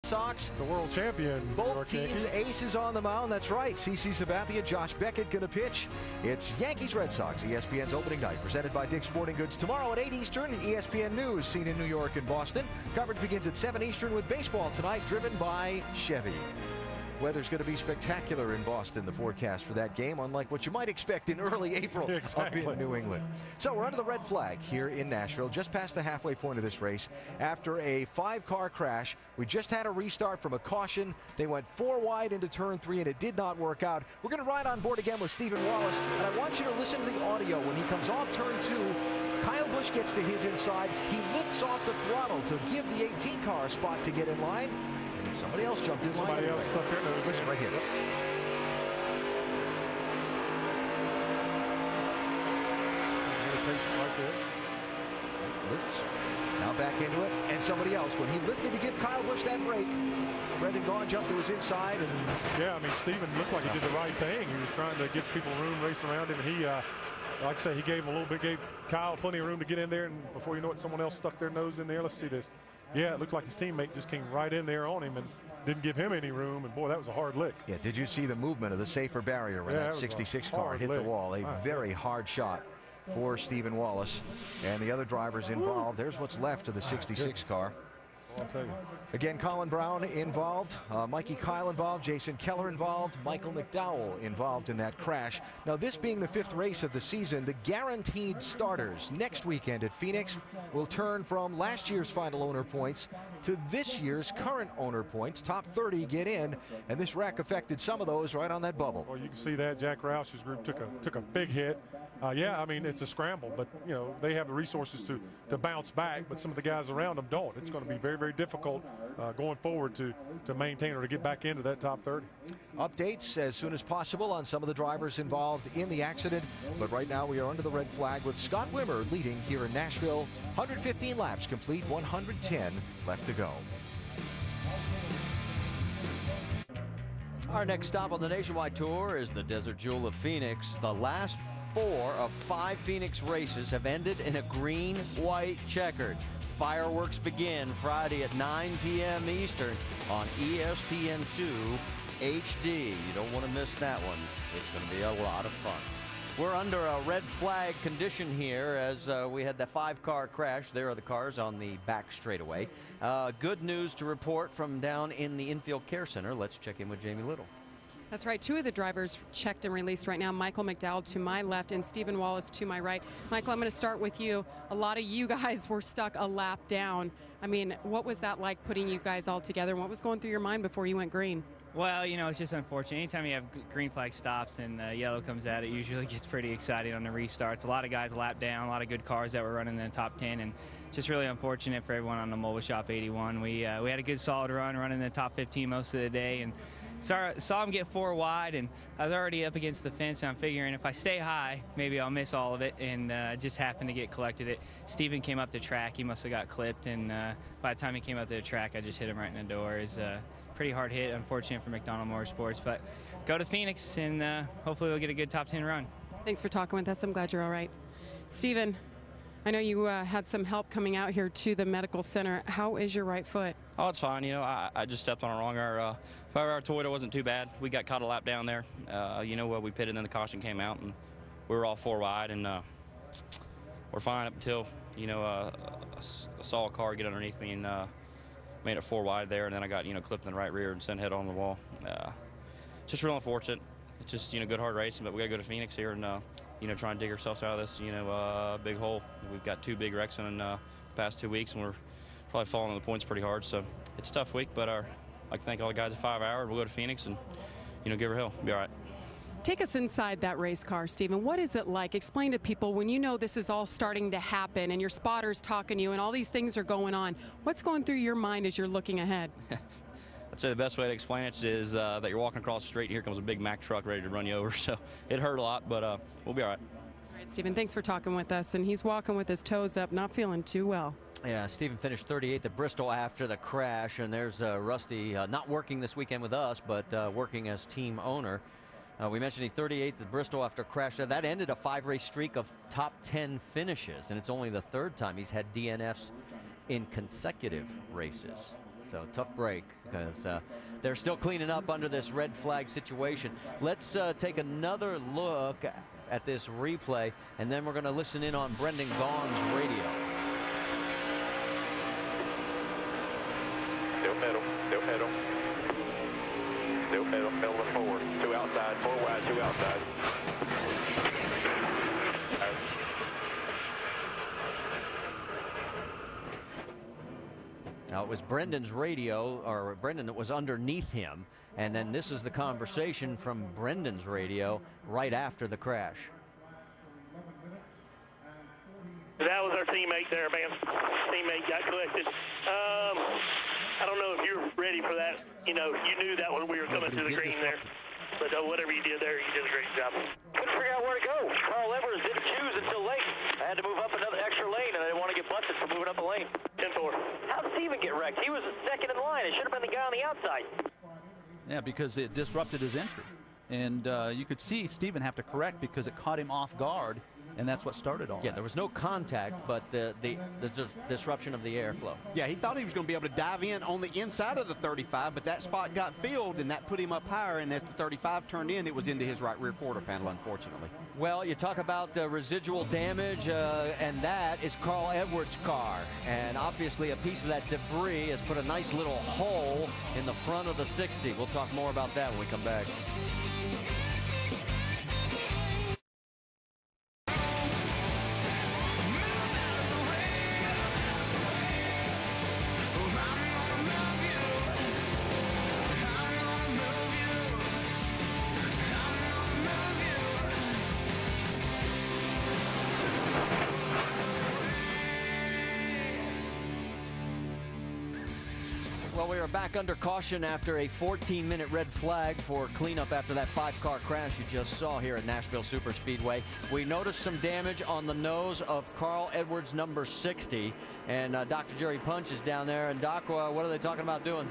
Sox. The world champion. Both teams aces on the mound. That's right. CC Sabathia, Josh Beckett going to pitch. It's Yankees-Red Sox, ESPN's opening night, presented by Dick's Sporting Goods. Tomorrow at 8 Eastern, ESPN News, seen in New York and Boston. Coverage begins at 7 Eastern with baseball tonight, driven by Chevy. Weather's going to be spectacular in Boston, the forecast for that game, unlike what you might expect in early April up in New England. So we're under the red flag here in Nashville, just past the halfway point of this race. After a 5-car crash, we just had a restart from a caution. They went 4 wide into turn 3, and it did not work out. We're going to ride on board again with Stephen Wallace, and I want you to listen to the audio when he comes off turn 2. Kyle Busch gets to his inside. He lifts off the throttle to give the 18-car a spot to get in line. Somebody else jumped in line. Somebody else stuck their nose. Listen right here. Right there. Lifts. Now back into it. And somebody else. When he lifted to give Kyle Busch that break, Brendan Gaughan jumped to his inside. And yeah, I mean, Steven looked like he did the right thing. He was trying to give people room, race around him. And he, like I say, he gave him a little bit, gave Kyle plenty of room to get in there. And before you know it, someone else stuck their nose in there. Let's see this. Yeah, it looked like his teammate just came right in there on him and didn't give him any room. And boy, that was a hard lick. Yeah, did you see the movement of the safer barrier when that 66 car hit the wall? A very hard shot for Stephen Wallace and the other drivers involved. There's what's left of the 66 car. I'll tell you. Again, Colin Brown involved, Mikey Kyle involved, Jason Keller involved, Michael McDowell involved in that crash. Now, this being the 5th race of the season, the guaranteed starters next weekend at Phoenix will turn from last year's final owner points to this year's current owner points. Top 30 get in, and this wreck affected some of those right on that bubble. Well, you can see that Jack Roush's group took a big hit. Yeah, I mean, it's a scramble, but, you know, they have the resources to bounce back, but some of the guys around them don't. It's going to be very, very difficult going forward to maintain or to get back into that top 30. Updates as soon as possible on some of the drivers involved in the accident, but right now we are under the red flag with Scott Wimmer leading here in Nashville. 115 laps complete, 110 left to go. Our next stop on the Nationwide Tour is the Desert Jewel of Phoenix. The last 4 of 5 Phoenix races have ended in a green-white checkered. Fireworks begin Friday at 9 p.m. Eastern on ESPN2 HD. You don't want to miss that one. It's going to be a lot of fun. We're under a red flag condition here as we had the 5-car crash. There are the cars on the back straightaway. Good news to report from down in the infield care center. Let's check in with Jamie Little. That's right. 2 of the drivers checked and released right now. Michael McDowell to my left and Stephen Wallace to my right. Michael, I'm going to start with you. A lot of you guys were stuck a lap down. I mean, what was that like putting you guys all together? And what was going through your mind before you went green? Well, you know, it's just unfortunate. Anytime you have green flag stops and yellow comes out, it usually gets pretty exciting on the restarts. A lot of guys lap down, a lot of good cars that were running in the top 10, and just really unfortunate for everyone on the Mobile Shop 81. We had a good solid run running in the top 15 most of the day, and saw him get 4 wide, and I was already up against the fence, and I'm figuring if I stay high, maybe I'll miss all of it, and just happened to get collected it. Steven came up the track. He must have got clipped, and by the time he came up to the track, I just hit him right in the door. It's a pretty hard hit, unfortunate for McDonald Motorsports, but go to Phoenix, and hopefully we'll get a good top 10 run. Thanks for talking with us. I'm glad you're all right. Steven, I know you had some help coming out here to the medical center. How is your right foot? Oh, it's fine. You know, I just stepped on a wrong. Our Toyota wasn't too bad. We got caught a lap down there. You know, we pitted and then the caution came out, and we were all 4 wide, and we're fine up until, you know, I saw a car get underneath me and made it 4 wide there, and then I got, you know, clipped in the right rear and sent head on the wall. Just real unfortunate. It's just, you know, good hard racing, but we got to go to Phoenix here and, you know, try and dig ourselves out of this, you know, big hole. We've got 2 big wrecks in the past 2 weeks, and we're probably falling on the points pretty hard. So it's a tough week, but I'd like to thank all the guys at 5 Hour. We'll go to Phoenix and, you know, give her hell. Be all right. Take us inside that race car, Steven. What is it like? Explain to people when you know this is all starting to happen and your spotter's talking to you and all these things are going on. What's going through your mind as you're looking ahead? I'd say the best way to explain it is that you're walking across the street and here comes a big Mack truck ready to run you over. So it hurt a lot, but we'll be all right. All right, Steven, thanks for talking with us. And he's walking with his toes up, not feeling too well. Yeah, Steven finished 38th at Bristol after the crash, and there's Rusty not working this weekend with us, but working as team owner. We mentioned he 38th at Bristol after a crash. That ended a 5-race streak of top 10 finishes, and it's only the 3rd time he's had DNFs in consecutive races. So tough break because they're still cleaning up under this red flag situation. Let's take another look at this replay, and then we're going to listen in on Brendan Gaughan's radio. Still pedal, still pedal. Still pedal, pedal to 4. 2 outside, 4 wide, 2 outside. Now, it was Brendan's radio, or Brendan that was underneath him, and then this is the conversation from Brendan's radio right after the crash. That was our teammate there, man. Teammate got collected. I don't know if you're ready for that. You know, you knew that when we were coming to the green there. But whatever you did there, you did a great job. Couldn't figure out where to go. Carl Edwards didn't choose until late. I had to move up another extra lane, and I didn't want to get busted for moving up a lane. 10-4. How did Steven get wrecked? He was second in line. It should have been the guy on the outside. Yeah, because it disrupted his entry. And you could see Steven have to correct because it caught him off guard, and that's what started all Yeah, that. there was no contact, but the disruption of the airflow. Yeah, he thought he was going to be able to dive in on the inside of the 35, but that spot got filled, and that put him up higher, and as the 35 turned in, it was into his right rear quarter panel, unfortunately. Well, you talk about residual damage, and that is Carl Edwards' car. And obviously a piece of that debris has put a nice little hole in the front of the 60. We'll talk more about that when we come back. Well, we are back under caution after a 14-minute red flag for cleanup after that 5-car crash you just saw here at Nashville Superspeedway. We noticed some damage on the nose of Carl Edwards, number 60, and Dr. Jerry Punch is down there. And Doc, what are they talking about doing?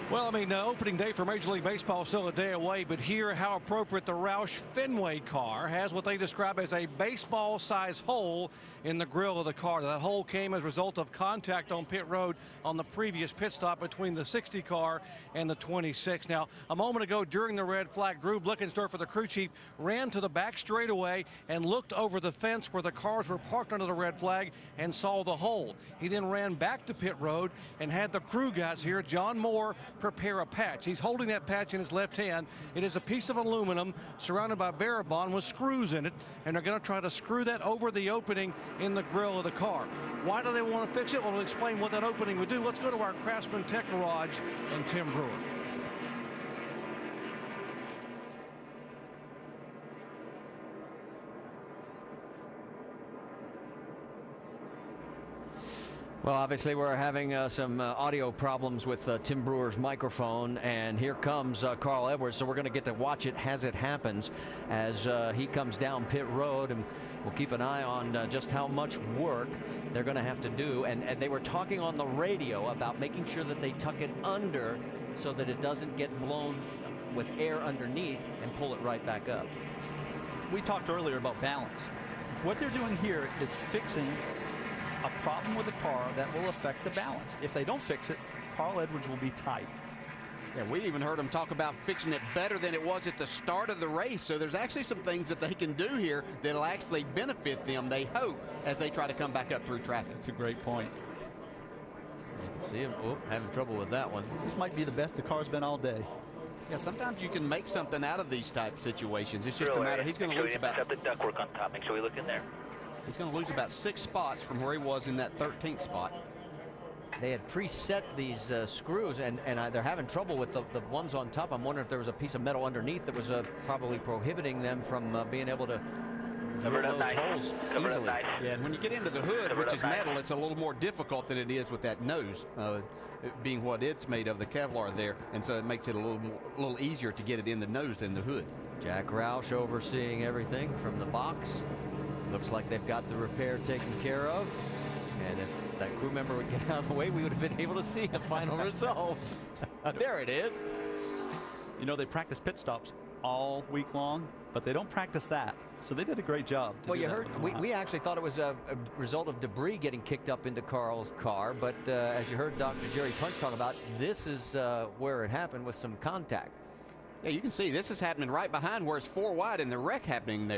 Well, I mean, opening day for Major League Baseball is still a day away, but here how appropriate the Roush Fenway car has what they describe as a baseball-sized hole in the grill of the car. That hole came as a result of contact on pit road on the previous pit stop between the 60 car and the 26. Now, a moment ago during the red flag, Drew Blickensdorfer, the crew chief, ran to the back straightaway and looked over the fence where the cars were parked under the red flag and saw the hole. He then ran back to pit road and had the crew guys here, John Moore, prepare a patch. He's holding that patch in his left hand. It is a piece of aluminum surrounded by Barabond with screws in it, and they're going to try to screw that over the opening in the grill of the car. Why do they want to fix it? Well, we'll explain what that opening would do. Let's go to our Craftsman Tech Garage and Tim Brewer. Well, obviously we're having some audio problems with Tim Brewer's microphone, and here comes Carl Edwards, so we're going to get to watch it as it happens as he comes down pit road, and we'll keep an eye on just how much work they're going to have to do. And they were talking on the radio about making sure that they tuck it under so that it doesn't get blown with air underneath and pull it right back up. We talked earlier about balance. What they're doing here is fixing a problem with the car that will affect the balance. If they don't fix it, Carl Edwards will be tight. Yeah, we even heard them talk about fixing it better than it was at the start of the race. So there's actually some things that they can do here that'll actually benefit them, they hope, as they try to come back up through traffic. That's a great point. You can see him having trouble with that one. This might be the best the car's been all day. Yeah, sometimes you can make something out of these type situations. It's just a matter. He's going to lose about. The ductwork on top. Make sure we look in there. He's going to lose about 6 spots from where he was in that 13th spot. They had preset these screws, and they're having trouble with the ones on top. I'm wondering if there was a piece of metal underneath that was probably prohibiting them from being able to drill those holes easily. Yeah, and when you get into the hood, which is metal, it's a little more difficult than it is with that nose, being what it's made of, the Kevlar there, and so it makes it a little easier to get it in the nose than the hood. Jack Roush overseeing everything from the box. Looks like they've got the repair taken care of, and if that crew member would get out of the way, we would have been able to see the final result. There it is. You know, they practice pit stops all week long. but they don't practice that. So they did a great job. Well, you heard, we actually thought it was a result of debris getting kicked up into Carl's car, but as you heard Dr. Jerry Punch talk about, this is where it happened with some contact. Yeah, you can see this is happening right behind where it's 4 wide and the wreck happening there.